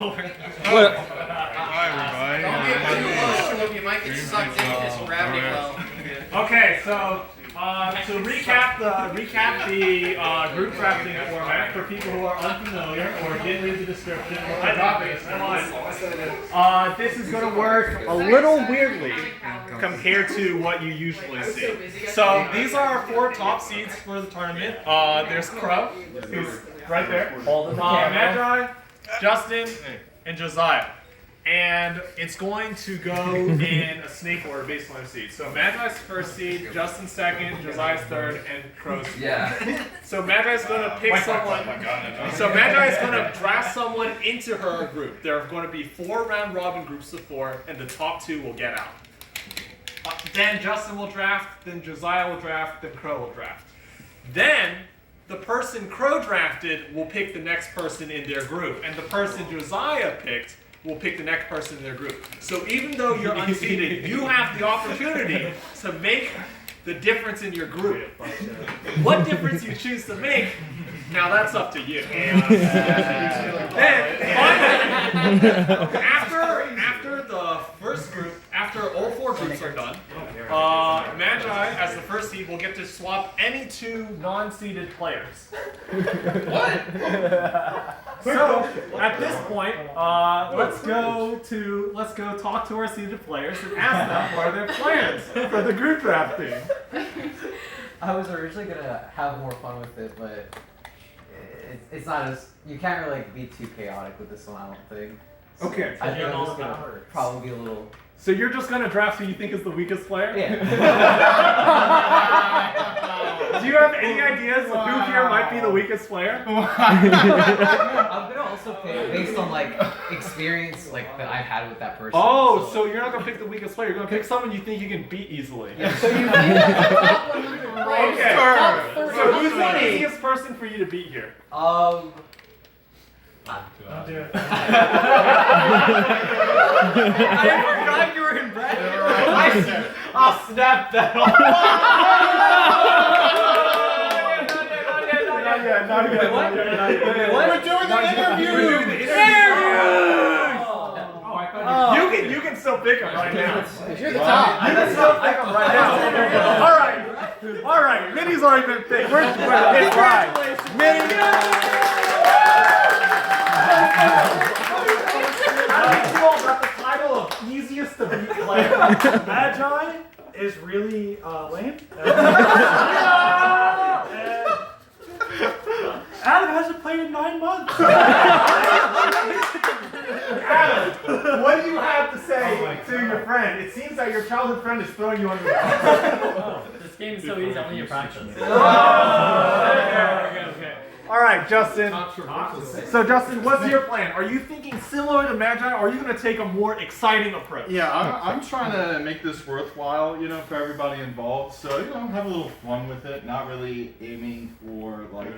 What? Hi, everybody. Don't get too emotional. You might get sucked into this rabbit well. Okay, so to recap the group drafting format for people who are unfamiliar or didn't read the description or forgot this. This is going to work a little weirdly compared to what you usually see. So these are our 4 top seeds for the tournament. There's Crow, who's right there. Magi, Justin, and Josiah. And it's going to go in a snake order based on the seed. So Magi's first seed, Justin's second, Josiah's third, and Crow's fourth. Yeah. So Magi's going to pick someone. So Magi's going to draft someone into her group. There are going to be 4 round robin groups of 4, and the top 2 will get out. Then Justin will draft, then Josiah will draft, then Crow will draft. Then the person Crow drafted will pick the next person in their group, and the person Josiah picked will pick the next person in their group. So even though you're unseeded, you have the opportunity to make the difference in your group. What difference you choose to make, now that's up to you. Then finally, after the first group, after all 4 groups are done, Magi, as the first seed, will get to swap any 2 non-seeded players. What? So at this point, let's go talk to our seeded players and ask them what are their plans for the group drafting. I was originally gonna have more fun with it, but it's not as you can't really be too chaotic with this one. I don't think. So Okay. I think I'm just gonna probably be a little. So you're just gonna draft who you think is the weakest player? Yeah. Do you have any ideas of who here might be the weakest player? I'm gonna also pick based on like experience like that I've had with that person. Oh, so you're not gonna pick the weakest player. You're gonna pick someone you think you can beat easily. Yeah, so you Okay. So who's the easiest person for you to beat here? Don't do it. I forgot you were in bracket. I'll snap that off. Not yet. What? We're doing the interview! You can still pick him right now. You're the top. You can still pick him right now. All right. Minnie's already been picked. It's right. Minnie. How do you feel about the title of easiest to beat player? Magi is really lame. Adam hasn't played in 9 months. Adam, what do you have to say to your friend? It seems that your childhood friend is throwing you under the bus. This game is so easy, I only need to practice. Okay. All right, Justin. So, Justin, what's your plan? Are you thinking similar to Magi, or are you going to take a more exciting approach? Yeah, I'm trying to make this worthwhile, for everybody involved. So, have a little fun with it. Not really aiming for like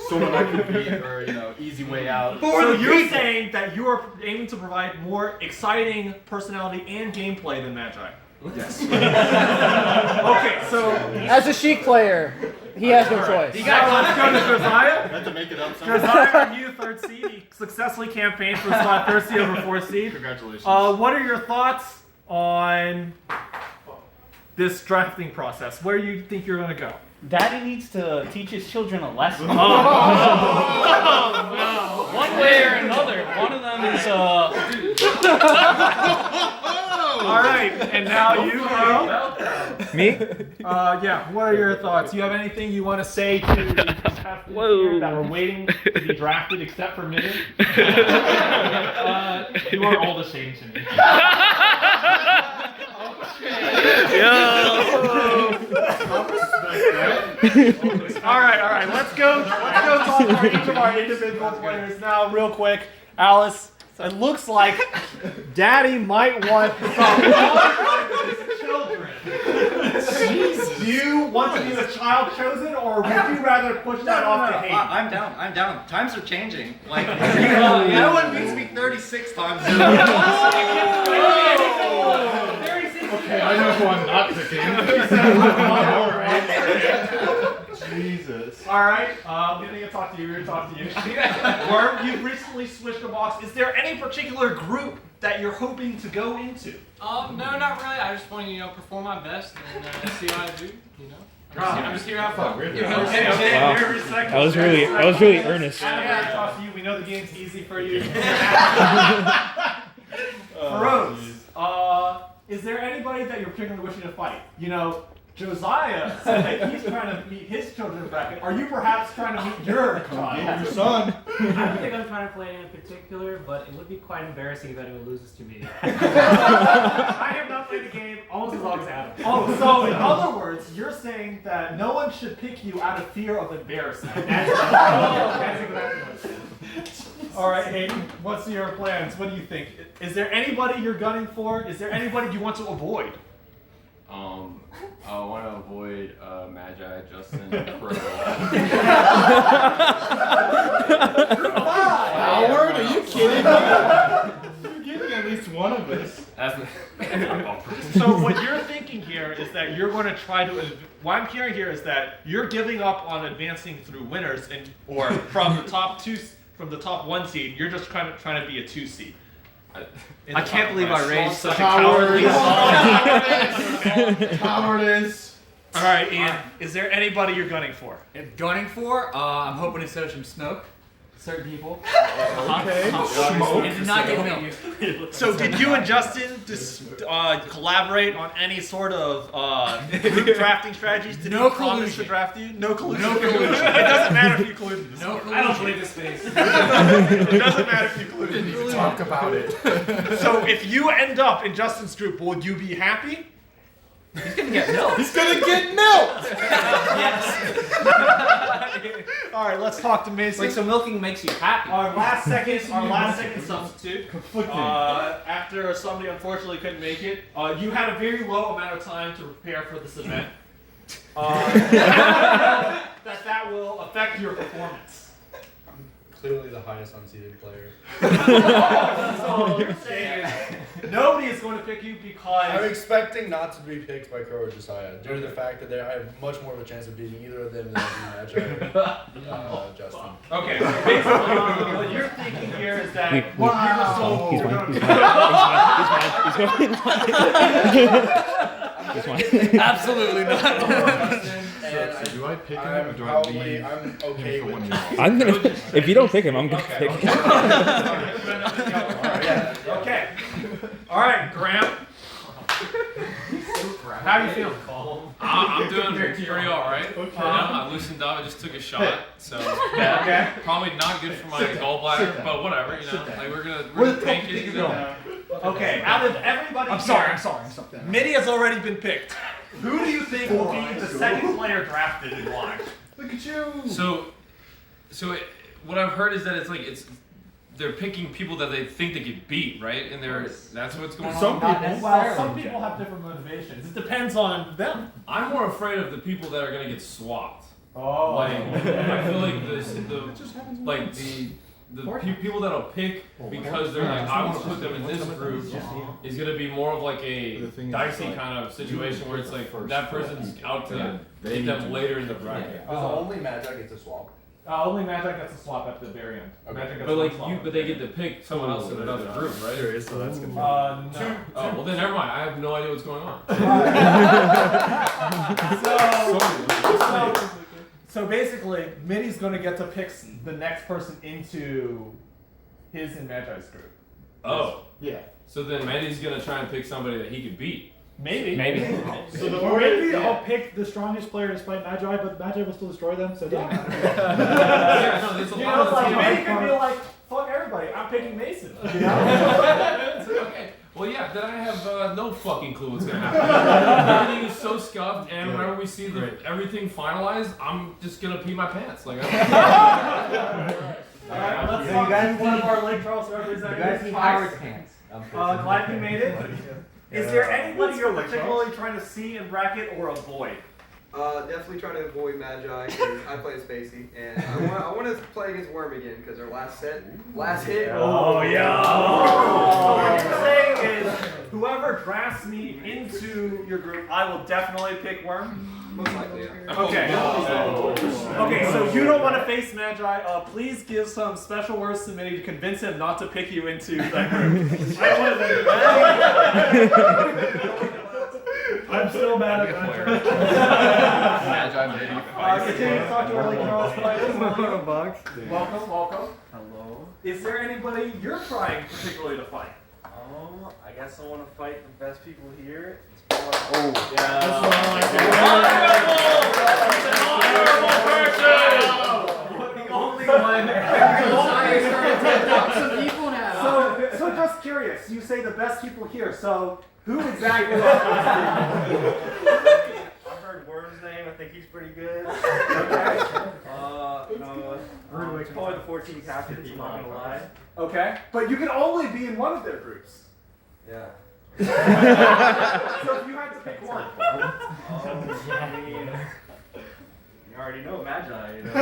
someone I can beat or easy way out. So you're saying that you are aiming to provide more exciting personality and gameplay than Magi? Yes. Okay, so As a Sheik player, he has no choice. let's go to Josiah. Had to make it up. Josiah, our new 3rd seed, he successfully campaigned for slot 3rd seed over 4th seed. Congratulations. What are your thoughts on this drafting process? Where do you think you're going to go? Daddy needs to teach his children a lesson. No. One way or another. One of them is All right, and now you, Me? yeah, what are your thoughts? You have anything you want to say to the contestants here that are waiting to be drafted except for Minnie? You are all the same to me. All right. Let's go talk to each of our individual players now, real quick. Alice, it looks like Daddy might want some children. Do you want to be the child chosen, or would you rather push that off to Hayden? I'm down. Times are changing. Like, no one beats me 36 times. Okay, I know who I'm not picking. Jesus. All right, I'm gonna talk to you. We're gonna talk to you. Worm, you've recently switched the box. Is there any particular group that you're hoping to go into? No, not really. I just want to, perform my best and see how I do. I'm just here to have fun. Okay, Wow. very respectful. That was really earnest. Adam, we're gonna talk to you. We know the game's easy for you. Rose, is there anybody that you're particularly wishing to fight? Josiah said that he's trying to meet his children's bracket. Are you perhaps trying to meet your child? Your son. I don't think I'm trying to play in particular, but it would be quite embarrassing if anyone loses to me. I have not played the game almost as long as Adam. Oh, so in other words, you're saying that no one should pick you out of fear of embarrassment. That's exactly what it is. All right, Hayden, what's your plans? What do you think? Is there anybody you're gunning for? Is there anybody you want to avoid? I want to avoid Magi, Justin, Crow. Howard, are you kidding me? You're getting at least one of us. So what you're thinking here is that you're going to try to. What I'm hearing here is that you're giving up on advancing through winners, or from the top one seed. You're just trying to be a 2 seed. I can't believe I raised such a Coward. cowardly Cowardice. All right, Ian. Is there anybody you're gunning for? If gunning for, I'm hoping to set up some smoke. Certain people. Okay. And did not get milk. So did you and Justin collaborate on any sort of group drafting strategies? Did No he promise to collusion. draft you? No collusion. No collusion. It doesn't matter if you colluded. No collusion. I don't believe this face. It doesn't matter if you colluded. Talk about it. So if you end up in Justin's group, will you be happy? He's gonna get milk. He's gonna get milked. All right, let's talk to Mason. Like, so milking makes you happy. Our last second substitute. After somebody unfortunately couldn't make it, you had a very low amount of time to prepare for this event. That will affect your performance. Clearly the highest unseeded player. So you're saying nobody is going to pick you I'm because expecting not to be picked by Crow or Josiah due to the fact that I have much more of a chance of beating either of them than I do Magi or Justin. okay. So basically, what you're thinking here is that He's mine. Absolutely not. And Do I pick him I'm or do I probably leave I'm okay him for with one just I'm gonna. If you don't pick him, I'm gonna pick him. Okay. All right, Graham. How are you feeling? I'm doing pretty alright. I loosened up, I just took a shot, so Okay. probably not good for my gallbladder, but whatever, we're gonna tank it. Okay. Out of everybody, I'm sorry. Mitty has already been picked. Who do you think will be the second player drafted and why? Look at you. What I've heard is that they're picking people that they think they could beat, right? And that's what's going on. Some Not people. Well, some people have different motivations. It depends on them. I'm more afraid of the people that are gonna get swapped. Oh. Like, I feel like the people that'll pick because they're like, I want to put them in this group is gonna be more of like a dicey kind of situation where it's like that person's out to get them later in the bracket. Does only Magi get to swap? Only Magic gets a swap at the very end. Magic gets But like one swap. but they get to pick someone else in another group, right? So that's good. No. Oh well, then never mind. I have no idea what's going on. So basically, Mitty's going to get to pick the next person into his and Magi's group. Oh, Yeah. so then Mandy's gonna try and pick somebody that he could beat. Maybe. So the Or maybe I'll pick the strongest player despite Magi, but Magi will still destroy them, so it doesn't matter. Yeah, no, there's a You lot know, of it's like teams. Mitty could be like, fuck everybody, I'm picking Mason. You know? Okay. Well, yeah, then I have no fucking clue what's gonna happen. Everything is so scuffed, and whenever we see everything finalized, I'm just gonna pee my pants. Like, Alright, let's talk to one of our Lake Charles representatives. need Howard pants. Glad you made it. Is there anybody you're particularly trying to see in bracket or avoid? Definitely try to avoid Magi because I play Spacey, and I want to play against Worm again because our last hit. Oh yeah. So what you're saying is, whoever drafts me into your group, I will definitely pick Worm. Most likely, yeah. Okay. Okay, so you don't want to face Magi. Please give some special words to Minnie to convince him not to pick you into that group. I don't want to. I'm still mad at Magi. Continue to talk to early girls players. Welcome. Hello. Is there anybody you're trying particularly to fight? I guess I want to fight the best people here. Only one. So just curious, you say the best people here, so who exactly are I've heard Worm's name. I think he's pretty good. Okay. It's probably the 14 captains. I'm not gonna lie. Okay, but you can only be in one of their groups. Yeah. So if you had to pick one. I mean, you already know Magi. You know.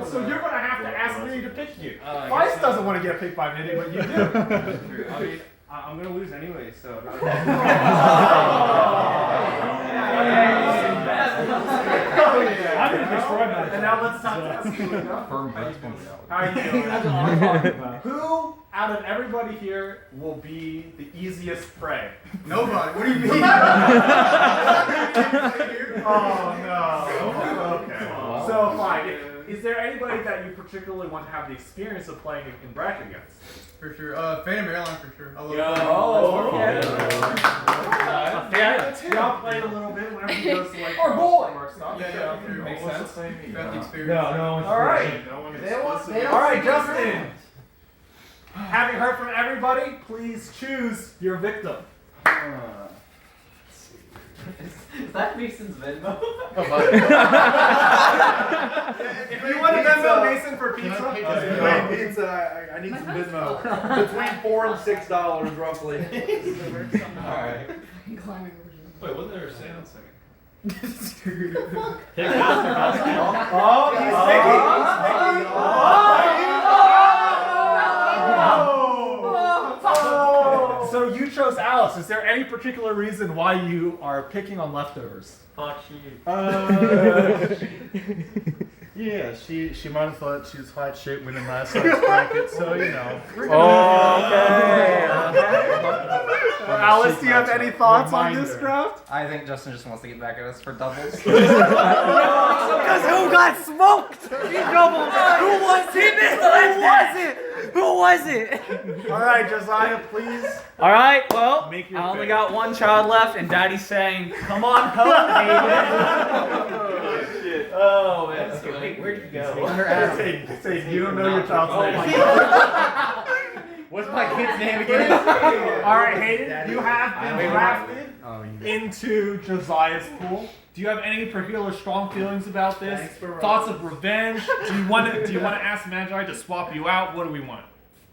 So you're gonna have to ask Minnie to pick you. Vice doesn't want to get picked by Minnie, but you do. I mean, I'm gonna lose anyway, so. I'm gonna destroy Magi. And now let's talk to Escalita. How are you doing? Who out of everybody here will be the easiest prey? Nobody. What do you mean? Oh no. Okay. So fine. Is there anybody that you particularly want to have the experience of playing in bracket against? For sure. Phantom Airline for sure. I love okay. Y'all played a little bit whenever you go to like work stuff. Yeah. Makes sense. Got the experience. No. All right. All right, Justin. Having heard from everybody, please choose your victim. Is that Mason's Venmo? If you want to Venmo Mason for pizza, Pizza. I need some Venmo. Between $4 and $6 roughly. Alright. Wait, wasn't there a seance? So you chose Alice. Is there any particular reason why you are picking on leftovers? Fuck you. Yeah, she might have thought she was hot shit winning last night's bracket, so you know. Alice, do you have any thoughts on this draft? I think Justin just wants to get back at us for doubles. Because who got smoked? He doubled. Who was it? He missed the last one. Who was it? All right, Josiah, please. All right, well, Make your I only pick. got one child left, and Daddy's saying, "Come on home, baby." Oh man. Okay, wait, where'd you go? Say, you don't know your child's name. What's my kid's name again? All right, Hayden, you have been drafted into Josiah's pool. Do you have any particular strong feelings about this? Thoughts of revenge? Do you want to ask Magi to swap you out? What do we want?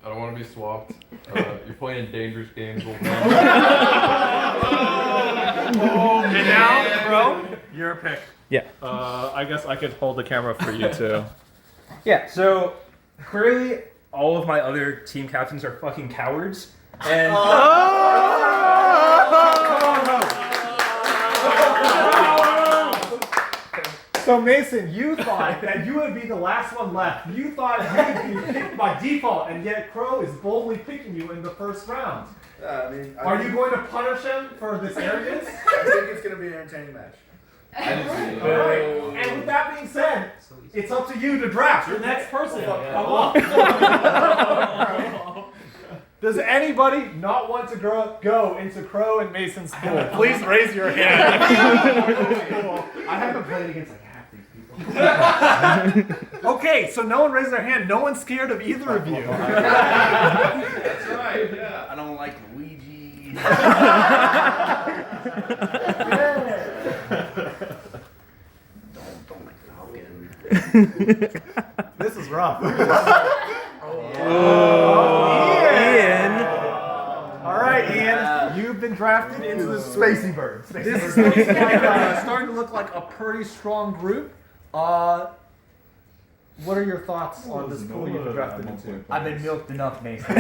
I don't want to be swapped. You're playing in dangerous games. And now, bro, your pick. Yeah. I guess I could hold the camera for you too. Yeah, so clearly all of my other team captains are fucking cowards. And So Mason, you thought that you would be the last one left. You thought you would be picked by default, and yet Crow is boldly picking you in the first round. I mean, Are you going to punish him for this arrogance? I think it's going to be an entertaining match. Alright, and with that being said, it's up to you to draft your next person. Come on. Does anybody not want to go into Crow and Mason's pool? Please raise your hand. I haven't played against like half these people. Okay, so no one raised their hand. No one's scared of either of you. That's right, yeah. I don't like Luigi. don't like Falcon. This is rough. Ian. All right, Ian, you've been drafted into the Spacey Bird. This is starting to look like a pretty strong group. What are your thoughts on this pool you've been drafted into? I've been milked enough, Mason.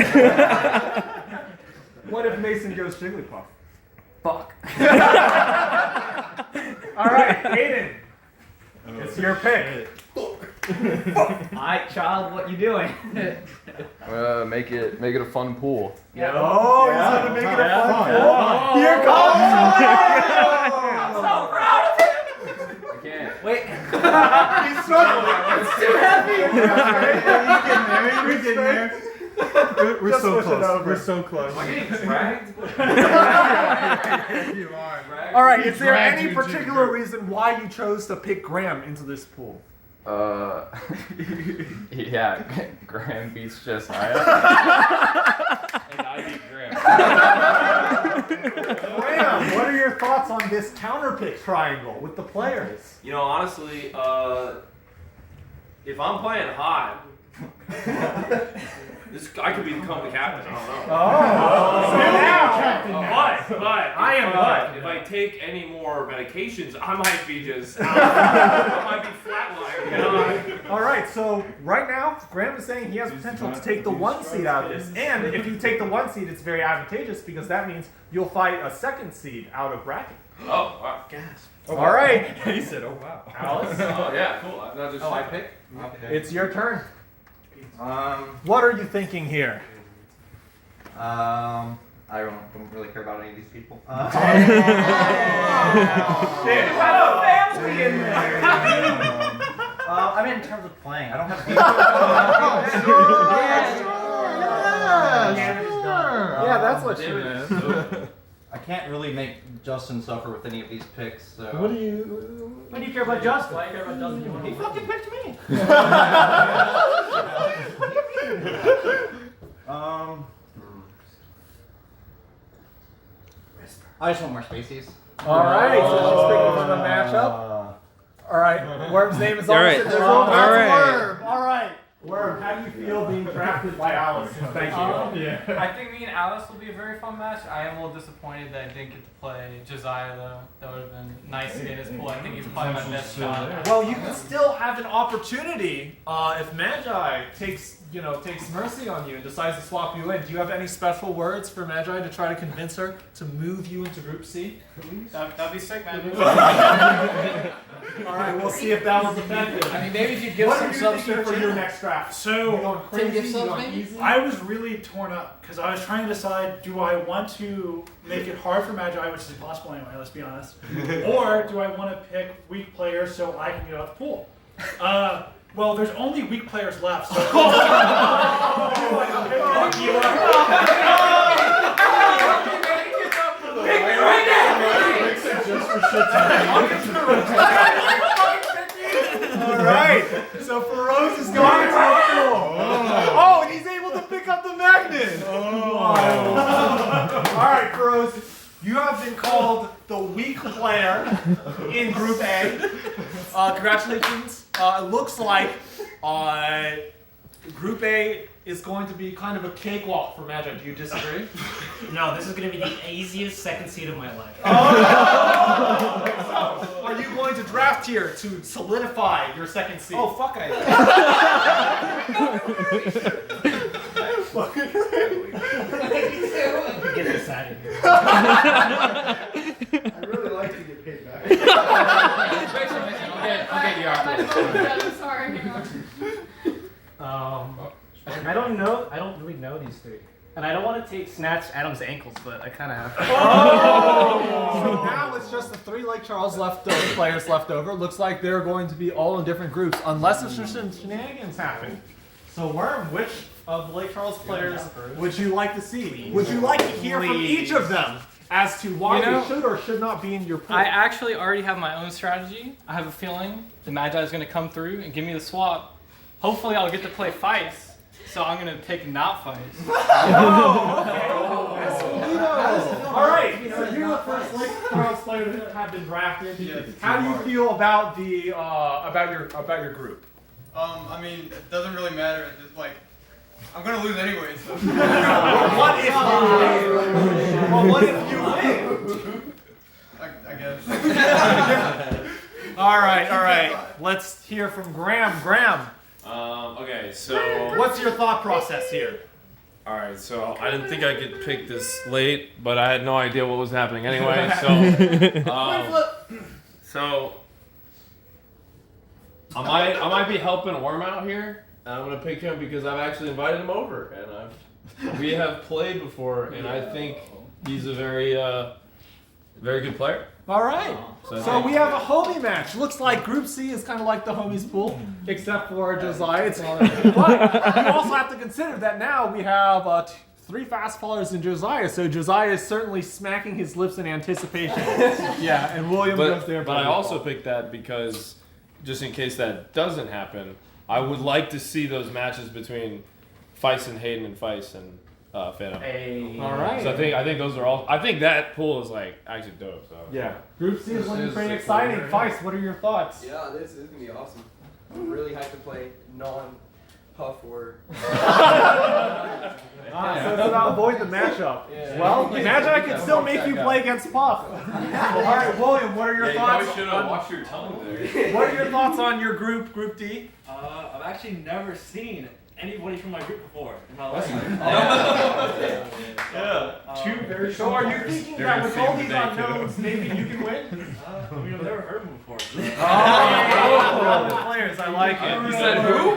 What if Mason goes Jigglypuff? Fuck. All right, Aiden. It's your pick. Alright, child, what you doing? Make it a fun pool. Yeah. Oh, he's gonna make it a fun one. Here comes. I'm so proud of him. I can't. Wait. He's struggling. It's too heavy. We're getting there. We're Just so push it close. over. We're so close. Am I getting dragged? You are. All right. Is there any particular reason why you chose to pick Graham into this pool? Yeah, Graham beats Josiah. And I beat Graham. Graham, what are your thoughts on this counterpick triangle with the players? You know, honestly, if I'm playing hot, I could become the captain. I don't know. So now, But I am if I take any more medications, I might be just I might be flatlined. all right. So right now, Graham is saying he has potential to take the 1 seed out of this, and if you take the 1 seed, it's very advantageous because that means you'll fight a 2nd seed out of bracket. Oh, wow. All right, He said, "Oh wow." Alice, Oh, yeah, cool. I'm not just Oh, I pick? Okay. it's your turn. What are you thinking here? I don't really care about any of these people. There's a family in there. I mean, in terms of playing, I don't have. Yeah, that's what she meant. I can't really make Justin suffer with any of these picks. So. What do you care about Justin? Why do you care about Justin? He fucking picked me. I just want more species. All right, so she's picking from the matchup. All right, Worm's name is on right. it. All right. Worm. All right, Worm. How do you feel being drafted by Alice? Thank you. I think me and Alice will be a very fun match. I am a little disappointed that I didn't get to play Josiah though. That would have been nice to get in his pool. I think he's probably my best shot. Well, you can still have an opportunity if Magi takes mercy on you and decides to swap you in. Do you have any special words for Magi to try to convince her to move you into Group C? That'd be sick, man. All right, we'll see if that was effective. I mean, maybe if you give What some are you subs thinking for your next draft? You So, going crazy? You going easy? I was really torn up because I was trying to decide, do I want to make it hard for Magi, which is impossible anyway, let's be honest, or do I want to pick weak players so I can get out the pool? Well, there's only weak players left, so... Alright, so Feroz is going to the pool. Oh, and he's able to pick up the magnet. Alright, Feroz, you have been called the weak player in Group A. Congratulations. It looks like Group A is going to be kind of a cakewalk for Magi. Do you disagree? No, this is going to be the easiest 2nd seed of my life. Are you going to draft here to solidify your 2nd seed? Oh fuck! I Get this out of here. I really like to get paid back. I'll get you after. I'm sorry. I don't know. I don't really know these 3. And I don't want to take Snatch Adam's ankles, but I kind of have to. So now it's just the 3 Lake Charles players left over. Looks like they're going to be all in different groups, unless there's some shenanigans happen. So Worm, which of the Lake Charles players would you like to see? Would you like to hear from each of them as to why they should or should not be in your pool? I actually already have my own strategy. I have a feeling the Magi is going to come through and give me the swap. Hopefully, I'll get to play fights. So I'm going to pick not fights. Oh, okay. All right. So you're the first Lake Charles player to have been drafted. How do you feel about the about your group? I mean, it doesn't really matter. It's like, I'm gonna lose anyway. So. What if you win? Well, what if you win? I guess. All right. Let's hear from Graham. Graham. Okay, so What's your thought process here? alright, so I didn't think I could pick this late, but I had no idea what was happening anyway, so So I might be helping Worm out here. And I'm gonna pick him because I've actually invited him over, and we have played before, and I think he's a very good player. All right. So I So think- we have a homie match. Looks like Group C is kind of like the homies pool, except for Josiah. But you also have to consider that now we have 3 fast fallers in Josiah, so Josiah is certainly smacking his lips in anticipation. Yeah, and William goes there. But I also picked that because, just in case that doesn't happen, I would like to see those matches between Feist and Hayden and Feist and Phantom. All right. So I think those are all. I think that pool is like actually dope. So Yeah. Group C is looking pretty exciting. Feist, what are your thoughts? Yeah, this is gonna be awesome. I'm really hyped to play non-puff or. So it's about avoid the matchup. Well, Magi can still make you play against Puff. All right, William, what are your thoughts? should have watched your tongue there. What are your thoughts on your group, Group D? I've actually never seen anybody from my group before in my life. Two very So are you thinking that with all these unknowns, maybe you can win? I mean, I've never heard of them before. Oh, players, I like it. You said who?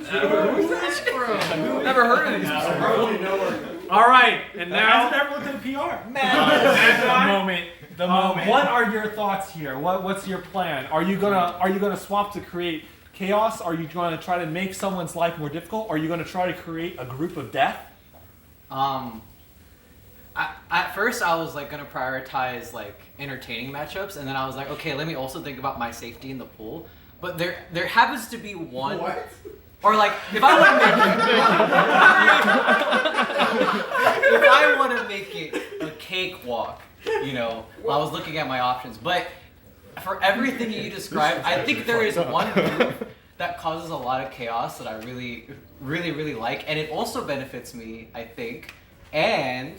Who's this from? Never heard of these before. All right, and now Hasn't ever looked at PR. the moment. The moment. What are your thoughts here? What's your plan? Are you gonna swap to create chaos? Are you going to try to make someone's life more difficult? Are you going to try to create a group of death? At first I was like gonna prioritize like entertaining matchups, and then I was like, okay, let me also think about my safety in the pool. But there happens to be one. What? Or like if I want to make it a cakewalk, you know, I was looking at my options. But for everything you described, I think there is one group that causes a lot of chaos that I really, really, really like, and it also benefits me, I think, and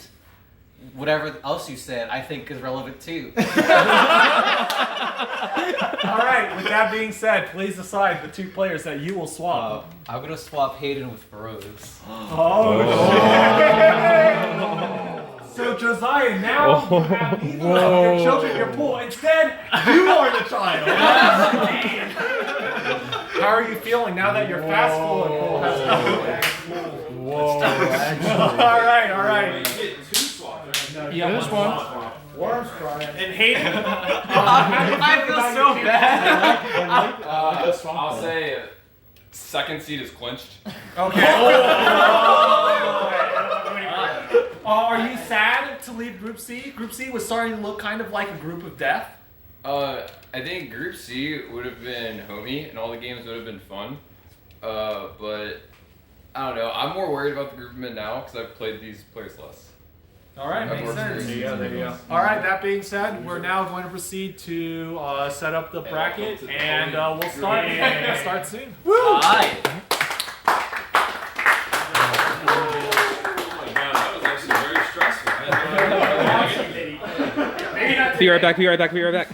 whatever else you said, I think is relevant too. All right. With that being said, please decide the 2 players that you will swap. I'm gonna swap Hayden with Rose. So Josiah, now you have neither of your children in your pool. Instead, you are the child. How are you feeling now that your fast forward pool has come? Whoa. All right. Yeah, this one. Worms crying. And Hayden. I feel so bad. I'll say second seed is clinched. Okay. Are you sad to leave Group C? Group C was starting to look kind of like a group of death. I think Group C would have been homey and all the games would have been fun. But I don't know. I'm more worried about the group mid now because I've played these players less. All right, That makes works sense. for me. There you go. All right, that being said, we're now going to proceed to set up the bracket, and we'll start soon. Woo! All right. Oh my god, that was actually very stressful. Be right back.